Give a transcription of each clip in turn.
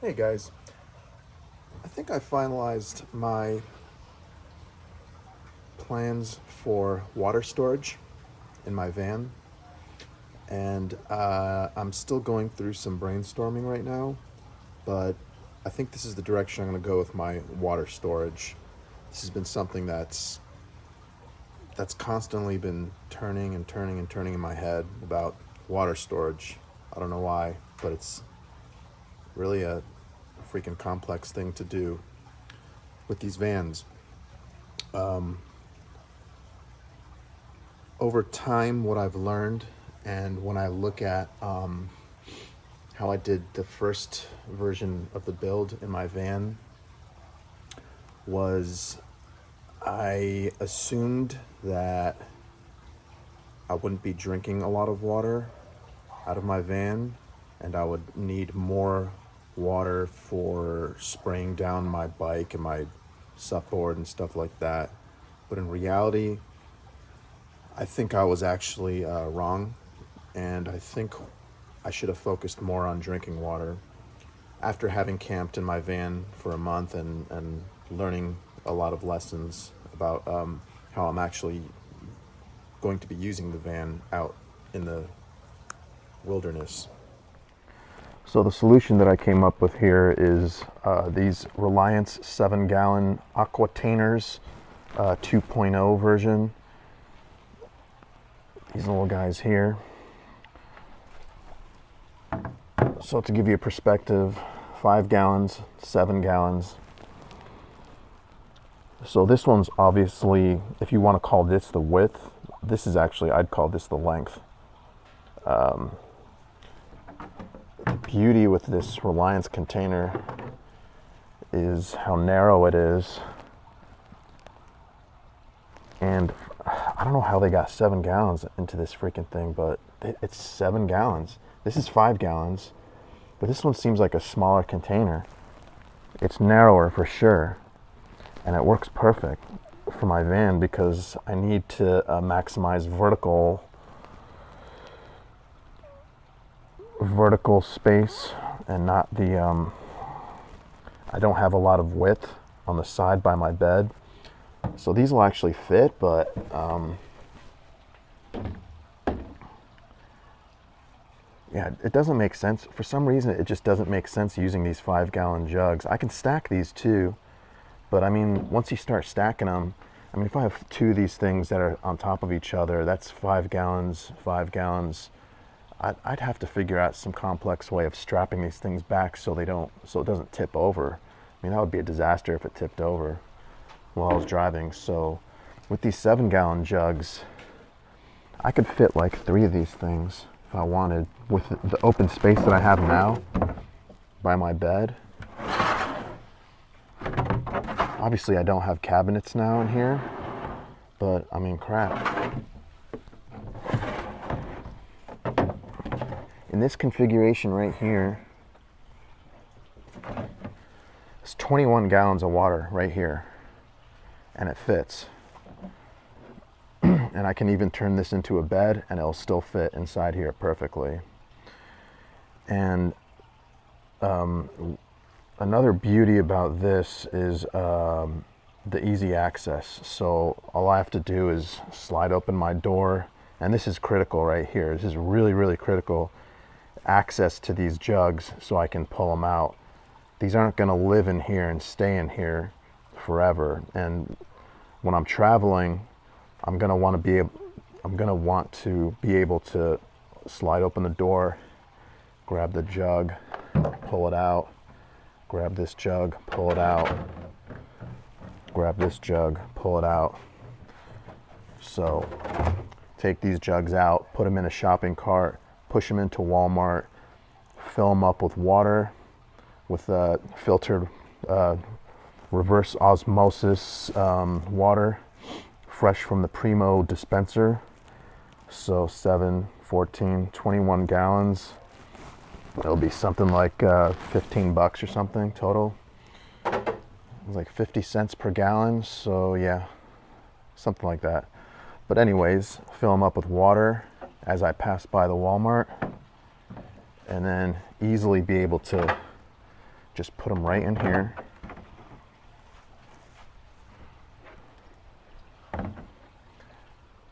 Hey guys, I think I finalized my plans for water storage in my van, and I'm still going through some brainstorming right now, but I think this is the direction I'm going to go with my water storage. This has been something that's constantly been turning and turning and turning in my head about water storage. I don't know why, but it's really a freaking complex thing to do with these vans. Over time, what I've learned, and when I look at how I did the first version of the build in my van, was I assumed that I wouldn't be drinking a lot of water out of my van, and I would need more water for spraying down my bike and my supboard and stuff like that. But in reality, I think I was actually wrong, and I think I should have focused more on drinking water. After having camped in my van for a month and learning a lot of lessons about how I'm actually going to be using the van out in the wilderness. So the solution that I came up with here is these Reliance 7-gallon Aquatainers 2.0 version. These little guys here. So to give you a perspective, 5 gallons, 7 gallons. So this one's obviously, if you want to call this the width, this is actually, I'd call this the length. The beauty with this Reliance container is how narrow it is. And I don't know how they got 7 gallons into this freaking thing, but it's 7 gallons. This is 5 gallons, but this one seems like a smaller container. It's narrower for sure, and it works perfect for my van because I need to maximize vertical space and not the I don't have a lot of width on the side by my bed. So these will actually fit, but yeah, it doesn't make sense. For some reason, it just doesn't make sense using these 5-gallon jugs. I can stack these too, but I mean, once you start stacking them, I mean, if I have 2 of these things that are on top of each other, that's 5 gallons, 5 gallons. I'd have to figure out some complex way of strapping these things back so it doesn't tip over. I mean, that would be a disaster if it tipped over while I was driving. So with these 7-gallon jugs, I could fit like 3 of these things if I wanted with the open space that I have now by my bed. Obviously I don't have cabinets now in here, but I mean, crap. In this configuration right here, it's 21 gallons of water right here, and it fits. And I can even turn this into a bed and it'll still fit inside here perfectly. And another beauty about this is the easy access. So all I have to do is slide open my door, and this is critical right here. This is really, really critical. Access to these jugs so I can pull them out. These aren't going to live in here and stay in here forever. And when I'm traveling, I'm going to want to be able to slide open the door, grab the jug, pull it out, grab this jug, pull it out, grab this jug, pull it out. So take these jugs out, put them in a shopping cart, push them into Walmart, fill them up with water, with filtered reverse osmosis water, fresh from the Primo dispenser. So 7, 14, 21 gallons. It'll be something like $15 or something total. It's like 50 cents per gallon, so yeah, something like that. But anyways, fill them up with water as I pass by the Walmart, and then easily be able to just put them right in here.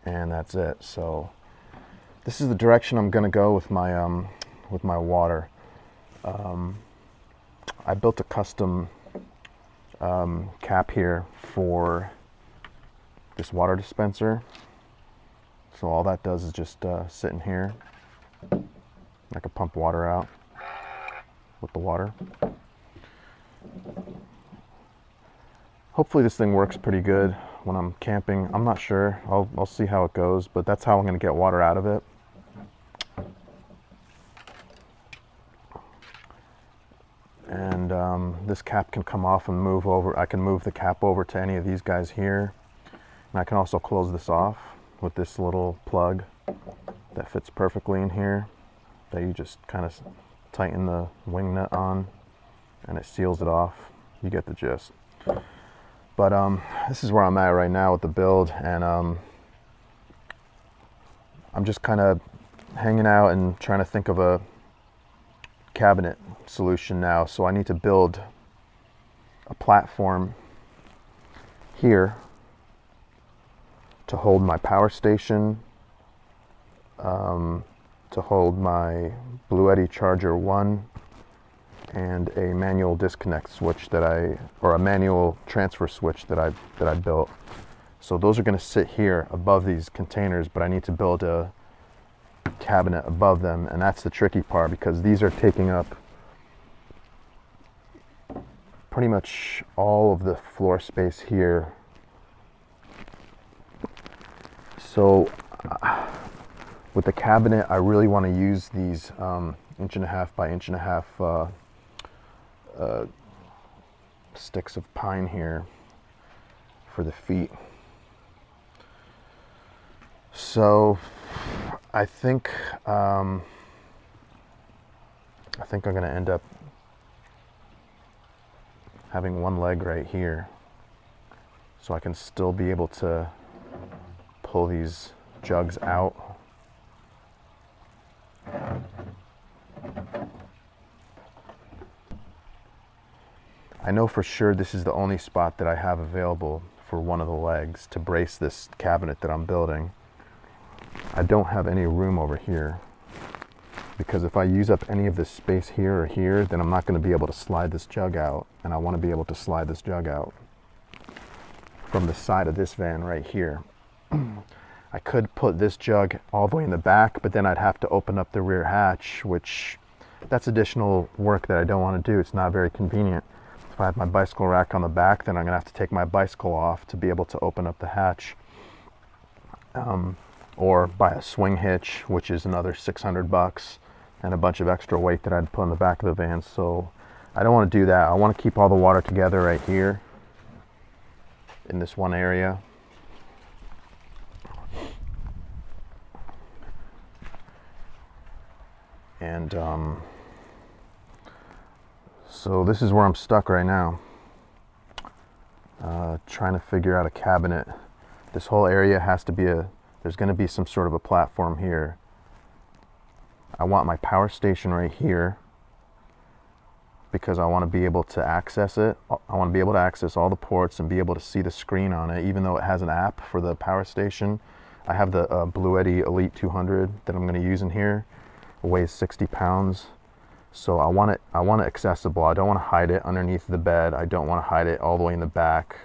And that's it. So this is the direction I'm gonna go with my water. I built a custom cap here for this water dispenser. So all that does is just sit in here. I can pump water out with the water. Hopefully this thing works pretty good when I'm camping. I'm not sure. I'll see how it goes, but that's how I'm going to get water out of it. And this cap can come off and move over. I can move the cap over to any of these guys here. And I can also close this off with this little plug that fits perfectly in here, that you just kind of tighten the wing nut on and it seals it off. You get the gist. But this is where I'm at right now with the build, and I'm just kind of hanging out and trying to think of a cabinet solution now. So I need to build a platform here to hold my power station, to hold my Blue Charger 1, and a manual disconnect switch or a manual transfer switch that I built. So those are going to sit here above these containers, but I need to build a cabinet above them, and that's the tricky part because these are taking up pretty much all of the floor space here. So with the cabinet, I really want to use these 1.5 by 1.5 sticks of pine here for the feet. So I think I'm going to end up having one leg right here, so I can still be able to pull these jugs out. I know for sure this is the only spot that I have available for one of the legs to brace this cabinet that I'm building. I don't have any room over here, because if I use up any of this space here or here, then I'm not going to be able to slide this jug out, and I want to be able to slide this jug out from the side of this van right here. I could put this jug all the way in the back, but then I'd have to open up the rear hatch, which that's additional work that I don't want to do. It's not very convenient. If I have my bicycle rack on the back, then I'm going to have to take my bicycle off to be able to open up the hatch. Or buy a swing hitch, which is another $600, and a bunch of extra weight that I'd put on the back of the van. So I don't want to do that. I want to keep all the water together right here in this one area. And so this is where I'm stuck right now, trying to figure out a cabinet. This whole area has to be there's going to be some sort of a platform here. I want my power station right here because I want to be able to access it. I want to be able to access all the ports and be able to see the screen on it, even though it has an app for the power station. I have the Blue Elite 200 that I'm going to use in here. It weighs 60 pounds. So I want it accessible. I don't want to hide it underneath the bed. I don't want to hide it all the way in the back.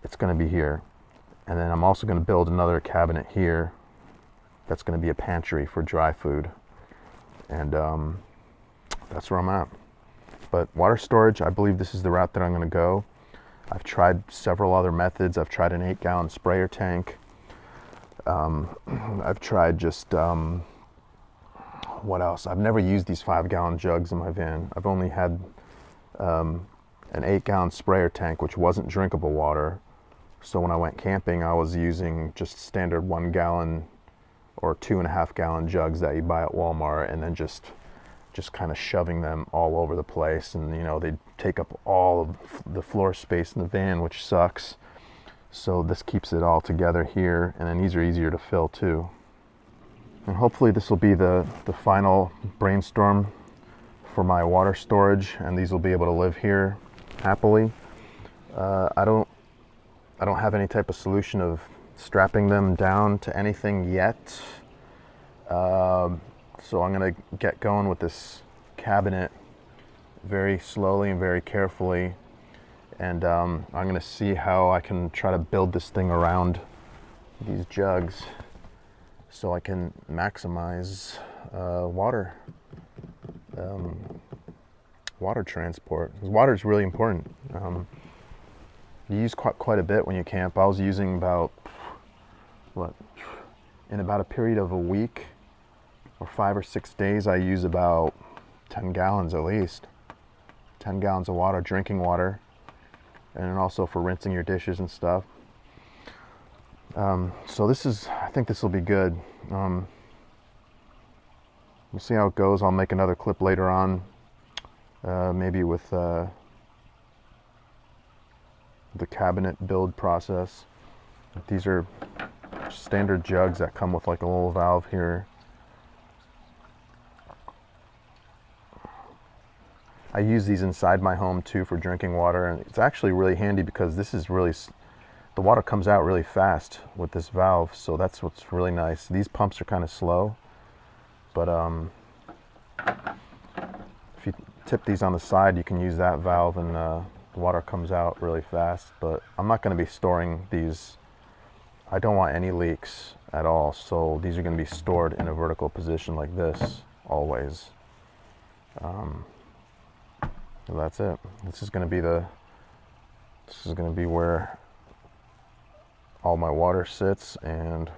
It's going to be here. And then I'm also going to build another cabinet here that's going to be a pantry for dry food. And that's where I'm at. But water storage, I believe this is the route that I'm going to go. I've tried several other methods. I've tried an 8-gallon sprayer tank. I've tried just, what else? I've never used these 5-gallon jugs in my van. I've only had an 8-gallon sprayer tank, which wasn't drinkable water. So when I went camping, I was using just standard 1-gallon or 2.5-gallon jugs that you buy at Walmart, and then just kind of shoving them all over the place. And you know, they take up all of the floor space in the van, which sucks. So this keeps it all together here, and then these are easier to fill too. And hopefully this will be the final brainstorm for my water storage, and these will be able to live here happily. I don't have any type of solution of strapping them down to anything yet. So I'm gonna get going with this cabinet very slowly and very carefully, and I'm gonna see how I can try to build this thing around these jugs so I can maximize water transport. Because water is really important. You use quite a bit when you camp. I was using about, in about a period of a week or 5 or 6 days, I use about 10 gallons at least. 10 gallons of water, drinking water, and also for rinsing your dishes and stuff. So I think this will be good. We'll see how it goes. I'll make another clip later on, maybe with the cabinet build process. These are standard jugs that come with like a little valve here. I use these inside my home too for drinking water, and it's actually really handy because the water comes out really fast with this valve, so that's what's really nice. These pumps are kind of slow, but if you tip these on the side, you can use that valve, and the water comes out really fast. But I'm not going to be storing these. I don't want any leaks at all, so these are going to be stored in a vertical position like this always. So that's it. This is going to be where all my water sits, and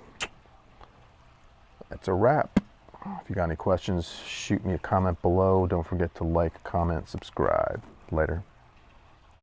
that's a wrap. If you got any questions, shoot me a comment below. Don't forget to like, comment, subscribe. Later.